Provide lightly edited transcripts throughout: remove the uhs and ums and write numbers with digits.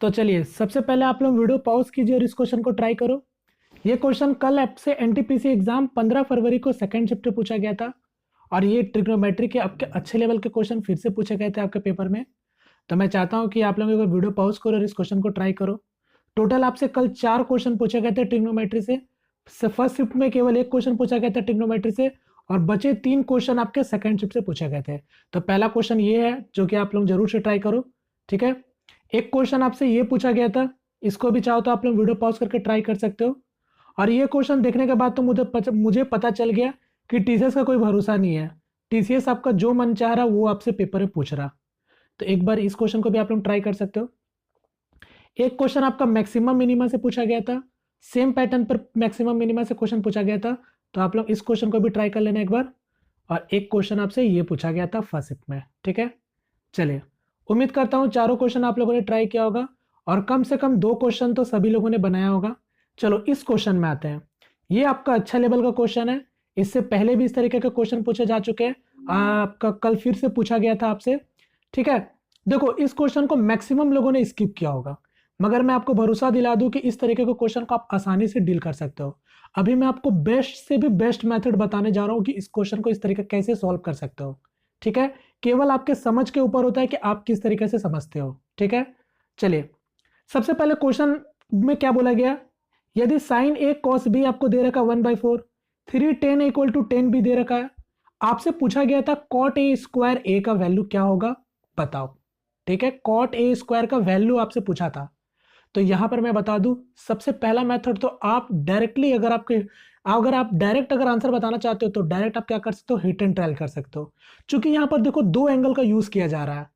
तो चलिए सबसे पहले आप लोग वीडियो पॉज कीजिए और इस क्वेश्चन को ट्राई करो। ये क्वेश्चन कल आपसे एनटीपीसी एग्जाम 15 फरवरी को सेकंड शिफ्ट में पूछा गया था और ये ट्रिग्नोमेट्री के आपके अच्छे लेवल के क्वेश्चन फिर से पूछे गए थे आपके पेपर में। तो मैं चाहता हूँ कि आप लोग वीडियो पॉज करो और इस क्वेश्चन को ट्राई करो। टोटल आपसे कल 4 क्वेश्चन पूछे गए थे ट्रिग्नोमेट्री से। फर्स्ट शिफ्ट में केवल 1 क्वेश्चन पूछा गया था ट्रिग्नोमेट्री से और बचे 3 क्वेश्चन आपके सेकंड शिफ्ट से पूछे गए थे। तो पहला क्वेश्चन ये है जो कि आप लोग जरूर से ट्राई करो, ठीक है। एक क्वेश्चन आपसे ये पूछा गया था, इसको भी चाहो तो आप लोग वीडियो पॉज करके ट्राई कर सकते हो। और ये क्वेश्चन देखने के बाद तो मुझे पता चल गया कि टीसीएस का कोई भरोसा नहीं है। टीसीएस आपका जो मन चाह रहा वो आपसे पेपर में पूछ रहा। तो एक बार इस क्वेश्चन को भी आप लोग ट्राई कर सकते हो। एक क्वेश्चन आपका मैक्सिमम मिनिमम से पूछा गया था, सेम पैटर्न पर मैक्सिमम मिनिमम से क्वेश्चन पूछा गया था। तो आप लोग इस क्वेश्चन को भी ट्राई कर लेना एक बार। और एक क्वेश्चन आपसे ये पूछा गया था फर्स्ट शिफ्ट में, ठीक है। चलिए, उम्मीद करता हूं चारों क्वेश्चन आप लोगों ने ट्राई किया होगा और कम से कम 2 क्वेश्चन तो सभी लोगों ने बनाया होगा। चलो इस क्वेश्चन में आते हैं। ये आपका अच्छा लेवल का क्वेश्चन है। इससे पहले भी इस तरीके के क्वेश्चन पूछे जा चुके हैं। आपका कल फिर से पूछा गया था आपसे, ठीक है। देखो इस क्वेश्चन को मैक्सिमम लोगों ने स्किप किया होगा, मगर मैं आपको भरोसा दिला दूं कि इस तरीके के क्वेश्चन को आप आसानी से डील कर सकते हो। अभी मैं आपको बेस्ट से भी बेस्ट मेथड बताने जा रहा हूं कि इस क्वेश्चन को इस तरीके कैसे सॉल्व कर सकते हो, ठीक है। केवल आपके समझ के ऊपर होता है कि आप किस तरीके से समझते हो, ठीक है। चलिए, सबसे पहले क्वेश्चन में क्या बोला गया, यदि साइन ए कॉस बी आपको दे रखा 1/4, 3 tan A equal to 10 B दे रखा है। आपसे पूछा गया था कॉट ए स्क्वायर ए का वैल्यू क्या होगा बताओ, ठीक है। कॉट ए स्क्वायर का वैल्यू आपसे पूछा था। तो यहां पर मैं बता दूं, सबसे पहला मेथड तो आप डायरेक्टली अगर आप डायरेक्ट अगर आंसर बताना चाहते हो तो डायरेक्ट आप क्या कर सकते हो, हिट एंड ट्रायल कर सकते हो। क्योंकि यहां पर देखो 2 एंगल का यूज किया जा रहा है,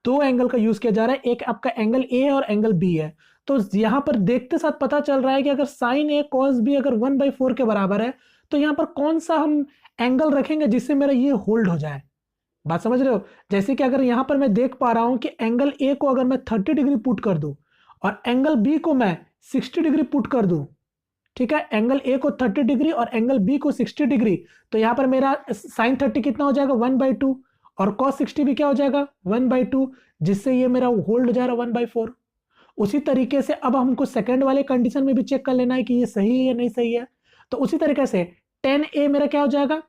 2 एंगल का यूज किया जा रहा है। एक आपका एंगल ए है और एंगल बी है। तो यहां पर देखते साथ पता चल रहा है कि अगर साइन ए कॉस बी अगर 1/4 के बराबर है तो यहां पर कौन सा हम एंगल रखेंगे जिससे मेरा ये होल्ड हो जाए। बात समझ रहे हो। जैसे कि अगर यहां पर मैं देख पा रहा हूं कि एंगल ए को अगर मैं 30 डिग्री पुट कर दूं और एंगल बी को मैं 60 डिग्री पुट कर दूं, ठीक है। एंगल ए को 30 डिग्री और एंगल बी को 60 डिग्री, तो यहां पर मेरा साइन 30 कितना हो जाएगा 1/2 और कॉस 60 भी क्या हो जाएगा 1/2, जिससे ये मेरा होल्ड हो जाएगा 1/4। उसी तरीके से अब हमको सेकंड वाले कंडीशन में भी चेक कर लेना है कि ये सही है या नहीं सही है। तो उसी तरीके से 10a मेरा क्या हो जाएगा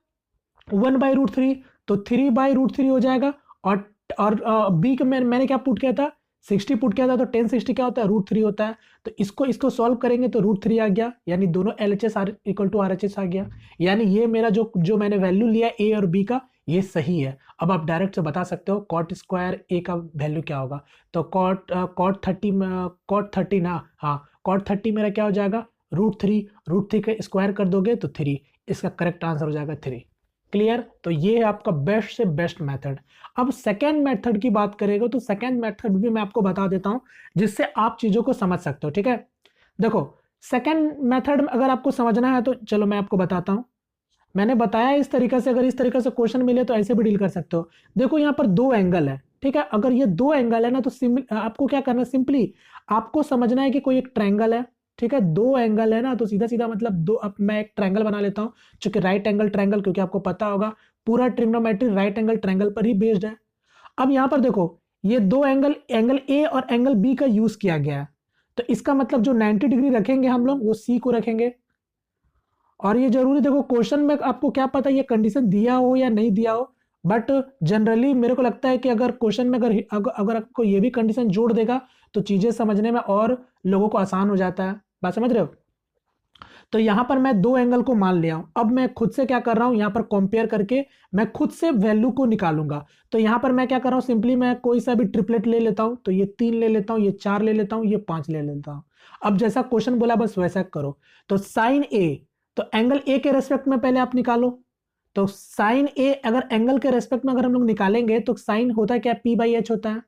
1/√3, तो 3/√3 हो जाएगा। और बी को मैंने क्या पुट किया था 60 पुट किया था, तो 1060 क्या होता है √3 होता है। तो इसको सॉल्व करेंगे तो √3 आ गया, यानी दोनों LHS इक्वल टू RHS आ गया। यानी ये मेरा जो मैंने वैल्यू लिया ए और बी का ये सही है। अब आप डायरेक्ट से बता सकते हो कॉट स्क्वायर ए का वैल्यू क्या होगा। तो कॉट 30 ना, हाँ कॉट 30 मेरा क्या हो जाएगा √3 के स्क्वायर कर दोगे तो 3, इसका करेक्ट आंसर हो जाएगा 3। क्लियर। तो ये है आपका बेस्ट से बेस्ट मेथड। अब सेकेंड मेथड की बात करेंगे तो सेकेंड मेथड भी मैं आपको बता देता हूं जिससे आप चीजों को समझ सकते हो, ठीक है। देखो सेकेंड मेथड अगर आपको समझना है तो चलो मैं आपको बताता हूं। मैंने बताया इस तरीके से, अगर इस तरीके से क्वेश्चन मिले तो ऐसे भी डील कर सकते हो। देखो यहां पर 2 एंगल है, ठीक है। अगर ये 2 एंगल है ना तो आपको क्या करना है, सिंपली आपको समझना है कि कोई एक ट्रायंगल है, ठीक है। 2 एंगल है ना तो सीधा सीधा मतलब दो, अब मैं एक ट्रायंगल बना लेता हूं चूंकि राइट एंगल ट्रायंगल, क्योंकि आपको पता होगा पूरा ट्रिग्नोमेट्री राइट एंगल ट्रायंगल पर ही बेस्ड है। अब यहां पर देखो ये 2 एंगल ए और एंगल बी का यूज किया गया है। तो इसका मतलब जो 90 डिग्री रखेंगे हम लोग वो सी को रखेंगे। और ये जरूरी देखो क्वेश्चन में आपको क्या पता ये कंडीशन दिया हो या नहीं दिया हो, बट जनरली मेरे को लगता है कि अगर क्वेश्चन में अगर आपको ये भी कंडीशन जोड़ देगा तो चीजें समझने में और लोगों को आसान हो जाता है। बात समझ रहे हो। तो यहां पर मैं 2 एंगल को मान लिया हूं। अब मैं खुद से क्या कर रहा हूं, यहां पर कंपेयर करके मैं खुद से वैल्यू को निकालूंगा। तो यहां पर मैं क्या कर रहा हूं, सिंपली मैं कोई सा भी ट्रिपलेट ले लेता हूं। तो ये 3 ले लेता हूं, ये 4 ले लेता हूं, ये 5 ले लेता हूं। अब जैसा क्वेश्चन बोला बस वैसा करो। तो साइन ए, तो एंगल ए के रेस्पेक्ट में पहले आप निकालो। तो साइन ए अगर एंगल के रेस्पेक्ट में अगर हम लोग निकालेंगे तो साइन होता है क्या P/H होता है,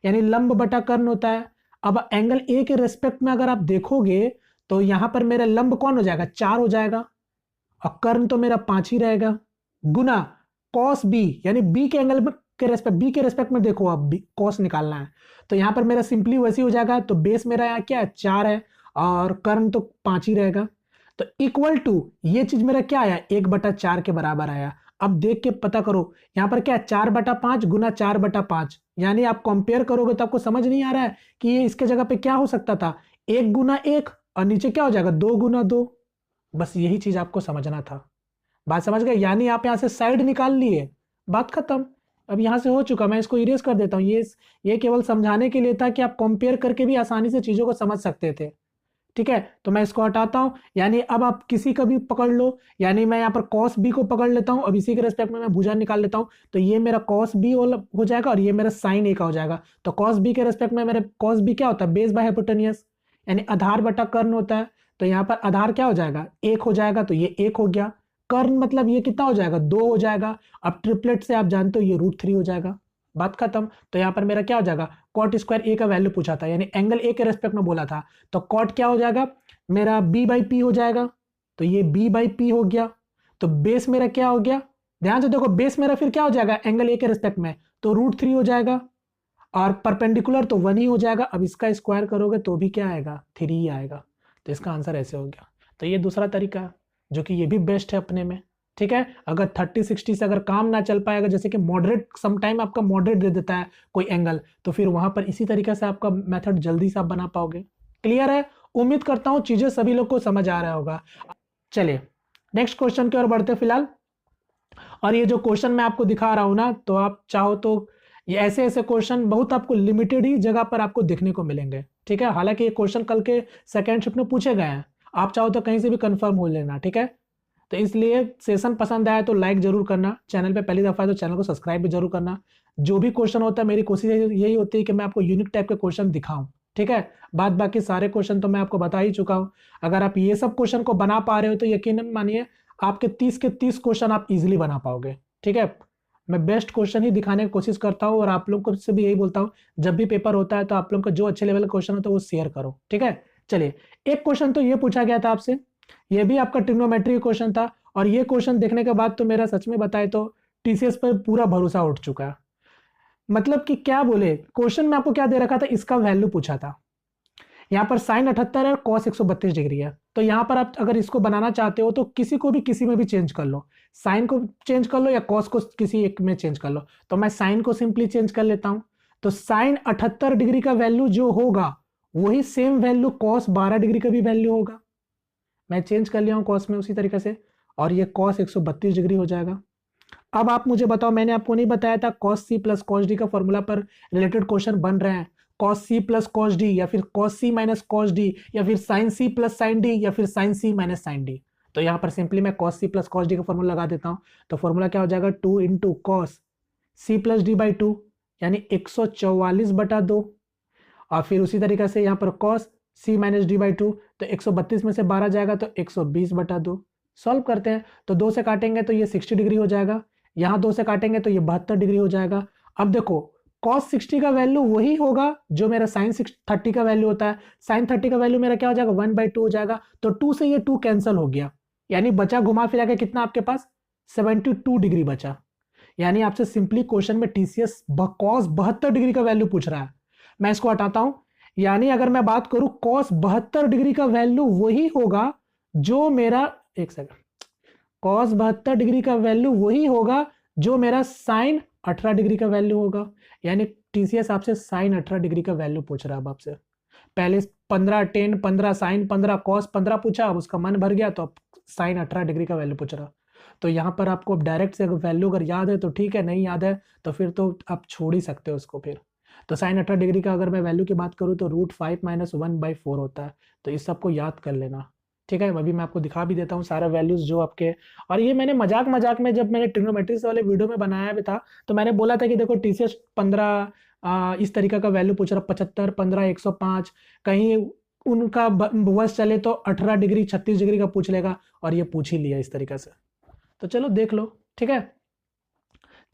यानी लंब बटा कर्ण होता है। अब एंगल ए के रेस्पेक्ट में अगर आप देखोगे तो यहां पर मेरा लंब कौन हो जाएगा 4 हो जाएगा और कर्ण तो मेरा 5 ही रहेगा, गुना कॉस बी, यानी बी के एंगल बी के रेस्पेक्ट में देखो अब कॉस निकालना है। तो यहां पर मेरा सिंपली वैसी हो जाएगा। तो बेस मेरा यहाँ क्या है 4 है और कर्ण तो 5 ही रहेगा। तो इक्वल टू ये चीज मेरा क्या आया 1/4 के बराबर आया। अब देख के पता करो यहां पर क्या 4/5 गुना 4/5, यानी आप कंपेयर करोगे तो आपको समझ नहीं आ रहा है कि ये इसके जगह पे क्या हो सकता था, 1 गुना 1 और नीचे क्या हो जाएगा 2 गुना 2। बस यही चीज आपको समझना था। बात समझ गए? यानी आप यहाँ से साइड निकाल लिए, बात खत्म। अब यहाँ से हो चुका, मैं इसको इरेज कर देता हूँ। ये केवल समझाने के लिए था कि आप कंपेयर करके भी आसानी से चीजों को समझ सकते थे। ठीक है, तो मैं इसको हटाता हूं। यानी अब आप किसी का भी पकड़ लो, यानी मैं यहाँ पर कॉस बी को पकड़ लेता हूं, अब इसी के रेस्पेक्ट में मैं भुजा निकाल लेता हूं, तो ये मेरा कॉस बी हो जाएगा और ये मेरा साइन ए का हो जाएगा। तो कॉस बी के रेस्पेक्ट में मेरे कॉस बी क्या होता है, बेस बाय हाइपोटेनियस, यानी आधार बटा कर्ण होता है। तो यहाँ पर आधार क्या हो जाएगा, 1 हो जाएगा, तो ये 1 हो गया। कर्ण मतलब ये कितना हो जाएगा, 2 हो जाएगा। अब ट्रिपलेट से आप जानते हो ये √3 हो जाएगा, बात खत्म। तो यहाँ पर मेरा क्या हो जाएगा, कॉट स्क्वायर ए का वैल्यू पूछा था, यानी एंगल ए के रेस्पेक्ट में बोला था, तो कॉट क्या हो जाएगा मेरा b बाई पी हो जाएगा। तो ये b बाई पी हो गया। तो बेस मेरा क्या हो गया, ध्यान से देखो, बेस मेरा फिर क्या हो जाएगा एंगल ए के रिस्पेक्ट में, तो √3 हो जाएगा, और परपेंडिकुलर तो 1 ही हो जाएगा। अब इसका स्क्वायर करोगे तो भी क्या आएगा, 3 ही आएगा। तो इसका आंसर ऐसे हो गया। तो ये दूसरा तरीका है, जो कि ये भी बेस्ट है अपने में। ठीक है, अगर 30-60 से अगर काम ना चल पाएगा, जैसे कि मॉडरेट समटाइम आपका मॉडरेट दे देता है कोई एंगल, तो फिर वहां पर इसी तरीके से आपका मेथड जल्दी से आप बना पाओगे। क्लियर है? उम्मीद करता हूं चीजें सभी लोग को समझ आ रहा होगा। चलिए नेक्स्ट क्वेश्चन की ओर बढ़ते फिलहाल। और ये जो क्वेश्चन मैं आपको दिखा रहा हूं ना, तो आप चाहो तो ये ऐसे ऐसे क्वेश्चन बहुत आपको लिमिटेड ही जगह पर आपको देखने को मिलेंगे। ठीक है, हालांकि ये क्वेश्चन कल के सेकेंड शिफ्ट में पूछे गए हैं, आप चाहो तो कहीं से भी कंफर्म हो लेना। ठीक है, तो इसलिए सेशन पसंद आया तो लाइक जरूर करना, चैनल पे पहली दफा है तो चैनल को सब्सक्राइब भी जरूर करना। जो भी क्वेश्चन होता है मेरी कोशिश यही होती है कि मैं आपको यूनिक टाइप के क्वेश्चन दिखाऊं। ठीक है, बाद बाकी सारे क्वेश्चन तो मैं आपको बता ही चुका हूं। अगर आप ये सब क्वेश्चन को बना पा रहे हो तो यकीनन मानिए आपके 30 के 30 क्वेश्चन आप इजिली बना पाओगे। ठीक है, मैं बेस्ट क्वेश्चन ही दिखाने की कोशिश करता हूँ, और आप लोग को से भी यही बोलता हूँ, जब भी पेपर होता है तो आप लोग का जो अच्छे लेवल का क्वेश्चन होता है वो शेयर करो। ठीक है, चलिए एक क्वेश्चन तो ये पूछा गया था आपसे, ये भी आपका ट्रिग्नोमेट्री क्वेश्चन था, और ये क्वेश्चन देखने के बाद तो मेरा सच में बताए तो टीसीएस पर पूरा भरोसा उठ चुका है। मतलब कि क्या बोले, क्वेश्चन में आपको क्या दे रखा था, इसका वैल्यू पूछा था। यहाँ पर साइन 78 है और कॉस 132 डिग्री है। तो यहाँ पर आप अगर इसको बनाना चाहते हो तो किसी को भी किसी में भी चेंज कर लो, साइन को चेंज कर लो या कॉस को किसी एक में चेंज कर लो। तो मैं साइन को सिंपली चेंज कर लेता हूं, तो साइन 78 डिग्री का वैल्यू जो होगा वही सेम वैल्यू कॉस 12 डिग्री का भी वैल्यू होगा। मैं चेंज कर लिया हूं कॉस में उसी तरीके से, और ये कॉस 132 डिग्री हो जाएगा। अब आप मुझे बताओ, मैंने आपको नहीं बताया था cos C plus cos D का फॉर्मूला पर रिलेटेड क्वेश्चन बन रहे हैं, cos C plus cos D, या फिर cos C minus cos D, या फिर sine C plus sine D, या फिर sine C minus sine D. तो यहाँ पर सिंपली मैं cos C plus cos D का फॉर्मूला लगा देता हूँ। तो फॉर्मूला क्या हो जाएगा, 2 into cos C plus D by 2, यानी 144/2, और फिर उसी तरीके से यहाँ पर cos C minus D by 2, तो 132 में से 12 जाएगा तो 120/2। सॉल्व करते हैं, तो 2 से काटेंगे तो ये 60 डिग्री हो जाएगा, यहाँ 2 से काटेंगे तो ये 72 डिग्री हो जाएगा। अब देखो cos 60 का वैल्यू वही होगा जो मेरा sin 30 का वैल्यू होता है। sin 30 का वैल्यू मेरा क्या हो जाएगा, 1/2 हो जाएगा। तो 2 से ये 2 कैंसिल हो गया, यानी बचा घुमा फिरा के कितना आपके पास 72 डिग्री बचा। यानी आपसे सिंपली क्वेश्चन में टीसीएस cos 72 डिग्री का वैल्यू पूछ रहा है। मैं इसको हटाता हूं, यानी अगर मैं बात करूं cos 72 डिग्री का वैल्यू वही होगा जो मेरा, एक सेकंड, cos 72 डिग्री का वैल्यू वही होगा जो मेरा साइन 18 डिग्री का वैल्यू होगा। यानी टीसीएस आपसे साइन 18 डिग्री का वैल्यू पूछ रहा है। अब आपसे पहले 15 टेन 15 साइन 15 कॉस 15 पूछा, अब उसका मन भर गया तो अब साइन 18 डिग्री का वैल्यू पूछ रहा। तो यहाँ पर आपको डायरेक्ट से वैल्यू अगर याद है तो ठीक है, नहीं याद है तो फिर तो आप छोड़ ही सकते हो उसको। फिर तो साइन 18 डिग्री का अगर मैं वैल्यू की बात करूँ तो √5 - 1/4 होता है। तो इस सबको याद कर लेना। ठीक है, अभी मैं आपको दिखा भी देता हूँ सारे वैल्यूज जो आपके, और ये मैंने मजाक मजाक में जब मैंने ट्रिग्नोमेट्री वाले वीडियो में बनाया भी था तो मैंने बोला था कि देखो टीसीएस 15 इस तरीके का वैल्यू पूछ रहा, 75 15 105, कहीं उनका बस चले तो 18 डिग्री 36 डिग्री का पूछ लेगा, और ये पूछ ही लिया इस तरीके से। तो चलो देख लो। ठीक है,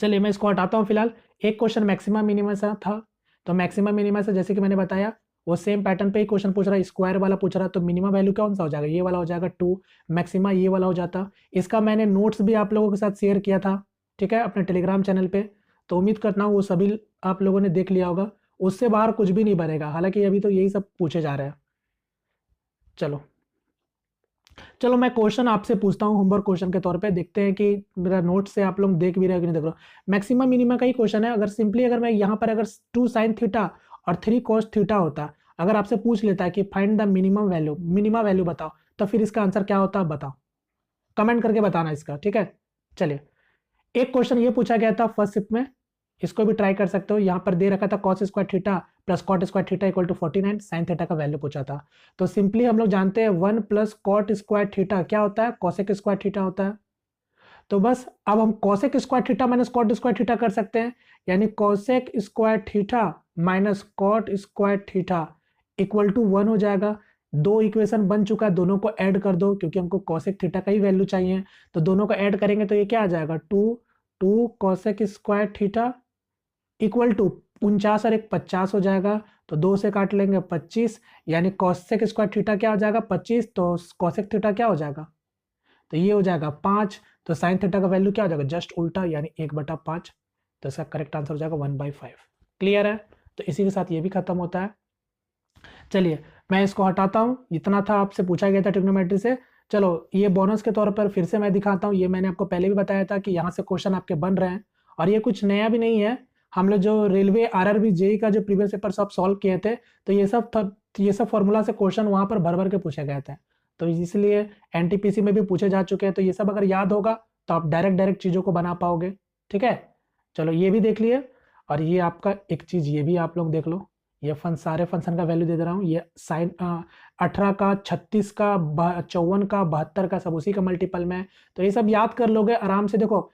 चलिए मैं इसको हटाता हूँ फिलहाल। एक क्वेश्चन मैक्सिमा मिनिमा सा था, तो मैक्सिमा मिनिमा से जैसे कि मैंने बताया वो सेम पैटर्न पे ही क्वेश्चन पूछ रहा है, स्क्वायर वाला पूछ रहा है। तो मिनिमम वैल्यू कौन सा हो जाएगा, ये वाला हो जाएगा 2, मैक्सिमा ये वाला हो जाता। इसका मैंने नोट्स भी आप लोगों के साथ शेयर किया था, ठीक है, अपने टेलीग्राम चैनल पे। तो उम्मीद करता हूँ वो सभी आप लोगों ने देख लिया होगा, उससे बाहर कुछ भी नहीं बनेगा। हालांकि अभी तो यही सब पूछे जा रहे हैं। चलो चलो मैं क्वेश्चन आपसे पूछता हूँ होमवर्क क्वेश्चन के तौर पे, देखते हैं कि मेरा नोट से आप लोग देख भी रहे हो कि नहीं देख रहे हो। मैक्सिमम मिनिमा का ही क्वेश्चन है। अगर सिंपली अगर मैं यहाँ पर अगर 2 sin थीटा और 3 cos थीटा होता, अगर आपसे पूछ लेता है कि find the minimum value, minima value बताओ, तो फिर इसका आंसर क्या होता है बताओ, कमेंट करके बताना इसका, ठीक है। चलिए, एक क्वेश्चन ये पूछा गया था फर्स्ट शिफ्ट में, इसको भी ट्राई कर सकते हो। यहाँ पर दे रखा था cos square theta plus cot square theta equal to 49, sine theta का वैल्यू पूछा था। तो सिंपली हम लोग जानते हैं 1 प्लस कॉट स्क्वायर थीटा क्या होता है, कॉसेक स्क्वायर थीटा होता है। तो बस अब हम cosec square theta minus cot square theta कर सकते हैं, यानी cosec square theta minus cot square theta equal to 1 हो जाएगा। दो इक्वेशन बन चुका है, दोनों को ऐड कर दो क्योंकि हमको कॉसेक थीटा का ही वैल्यू चाहिए। तो दोनों को ऐड करेंगे तो ये क्या आ जाएगा, 2 cosec square theta equal to 49 और 1 50 हो जाएगा। तो 2 से काट लेंगे 25, यानी कॉसेक स्क्वायर थीटा क्या हो जाएगा 25, तो कॉसेक थीटा क्या हो जाएगा, तो ये हो जाएगा 5। तो साइन थीटा का वैल्यू क्या हो जाएगा, जस्ट उल्टा, यानी 1/5। तो इसका करेक्ट आंसर हो जाएगा 1/5। क्लियर है। तो इसी के साथ ये भी खत्म होता है। चलिए मैं इसको हटाता हूँ, इतना था आपसे पूछा गया था ट्रिग्नोमेट्री से। चलो ये बोनस के तौर पर फिर से मैं दिखाता हूँ। ये मैंने आपको पहले भी बताया था कि यहाँ से क्वेश्चन आपके बन रहे हैं, और ये कुछ नया भी नहीं है। हम लोग जो रेलवे आरआरबी जेई का जो प्रीवियस पेपर सब सॉल्व किए थे, तो ये सब फॉर्मूला से क्वेश्चन वहां पर भर भर के पूछे गए थे। तो इसलिए एनटीपीसी में भी पूछे जा चुके हैं। तो ये सब अगर याद होगा तो आप डायरेक्ट चीज़ों को बना पाओगे, ठीक है। चलो ये भी देख लिए, और ये आपका एक चीज़ ये भी आप लोग देख लो। ये सारे फंक्शन का वैल्यू दे दे रहा हूँ। ये साइन 18 का, 36 का, 54 का, 72 का, सब उसी का मल्टीपल में है। तो ये सब याद कर लोगे आराम से। देखो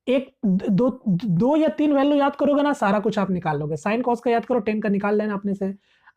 एक दो या 3 वैल्यू याद करोगे ना, सारा कुछ आप निकाल लोगे। साइन कॉस का याद करो, 10 का निकाल लेना अपने से।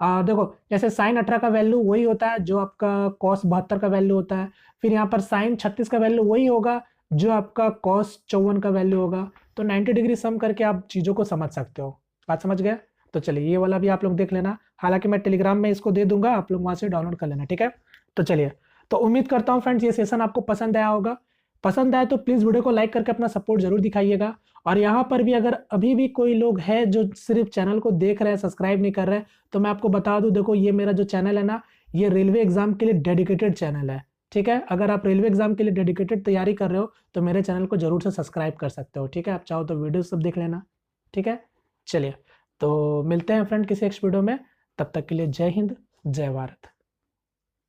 देखो जैसे साइन 18 का वैल्यू वही होता है जो आपका कॉस 72 का वैल्यू होता है। फिर यहाँ पर साइन 36 का वैल्यू वही होगा जो आपका कॉस 54 का वैल्यू होगा। तो 90 डिग्री सम करके आप चीज़ों को समझ सकते हो। बात समझ गए। तो चलिए ये वाला भी आप लोग देख लेना, हालांकि मैं टेलीग्राम में इसको दे दूंगा, आप लोग वहां से डाउनलोड कर लेना, ठीक है। तो चलिए, तो उम्मीद करता हूँ फ्रेंड्स ये सेशन आपको पसंद आया होगा। पसंद आए तो प्लीज़ वीडियो को लाइक करके अपना सपोर्ट जरूर दिखाइएगा। और यहाँ पर भी अगर अभी भी कोई लोग है जो सिर्फ चैनल को देख रहे हैं, सब्सक्राइब नहीं कर रहे हैं, तो मैं आपको बता दूं, देखो ये मेरा जो चैनल है ना, ये रेलवे एग्जाम के लिए डेडिकेटेड चैनल है, ठीक है। अगर आप रेलवे एग्जाम के लिए डेडिकेटेड तैयारी कर रहे हो तो मेरे चैनल को जरूर से सब्सक्राइब कर सकते हो, ठीक है। आप चाहो तो वीडियो सब देख लेना, ठीक है। चलिए, तो मिलते हैं फ्रेंड किसी नेक्स्ट वीडियो में। तब तक के लिए जय हिंद, जय भारत।